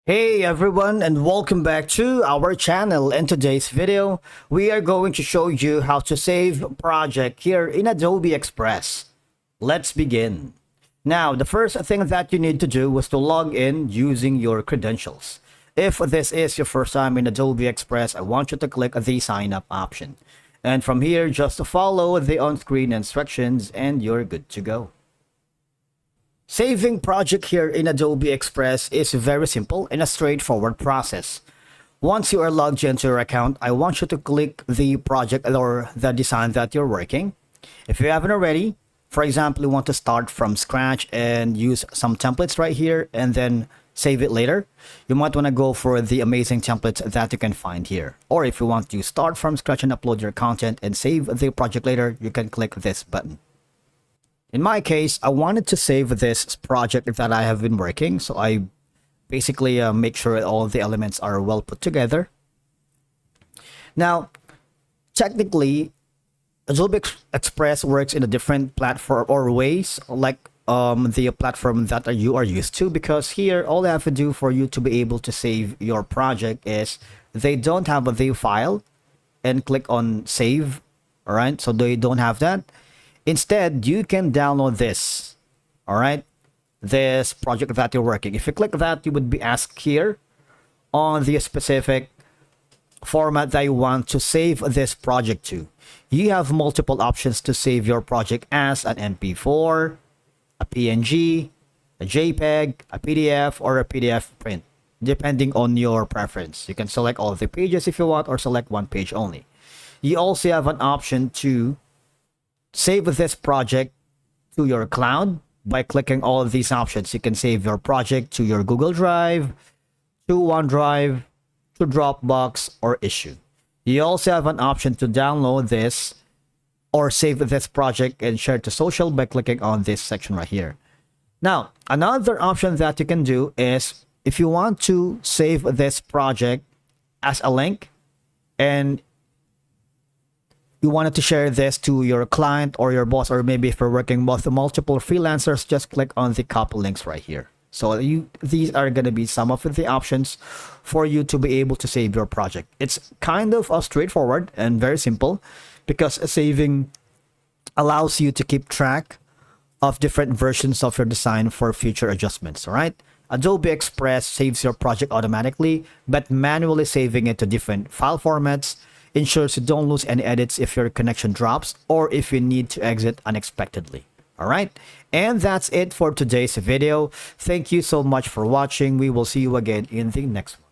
Hey everyone, and welcome back to our channel. In today's video, we are going to show you how to save a project here in Adobe Express. Let's begin. Now, the first thing that you need to do is to log in using your credentials. If this is your first time in Adobe Express, I want you to click the sign up option. And from here, just follow the on-screen instructions and you're good to go. Saving project here in Adobe Express is very simple and a straightforward process. Once you are logged into your account, I want you to click the project or the design that you're working. If you haven't already, for example, you want to start from scratch and use some templates right here and then save it later, you might want to go for the amazing templates that you can find here. Or if you want to start from scratch and upload your content and save the project later, you can click this button. In my case, I wanted to save this project that I have been working, so I basically make sure all the elements are well put together. Now, technically, Adobe Express works in a different platform or ways, like the platform that you are used to, because here, all I have to do for you to be able to save your project is they don't have the file and click on save, all right? So they don't have that. Instead, you can download this, all right? This project that you're working. If you click that, you would be asked here on the specific format that you want to save this project to. You have multiple options to save your project as an MP4, a PNG, a JPEG, a PDF, or a PDF print, depending on your preference. You can select all of the pages if you want or select one page only. You also have an option to save this project to your cloud by clicking all of these options. You can save your project to your Google Drive, to OneDrive, to Dropbox, or Issue. You also have an option to download this or save this project and share to social by clicking on this section right here. Now, another option that you can do is if you want to save this project as a link and you wanted to share this to your client or your boss, or maybe if you're working with multiple freelancers, just click on the copy links right here. So these are going to be some of the options for you to be able to save your project. It's kind of straightforward and very simple because saving allows you to keep track of different versions of your design for future adjustments, all right? Adobe Express saves your project automatically, but manually saving it to different file formats ensures you don't lose any edits if your connection drops or if you need to exit unexpectedly. All right, and that's it for today's video. Thank you so much for watching. We will see you again in the next one.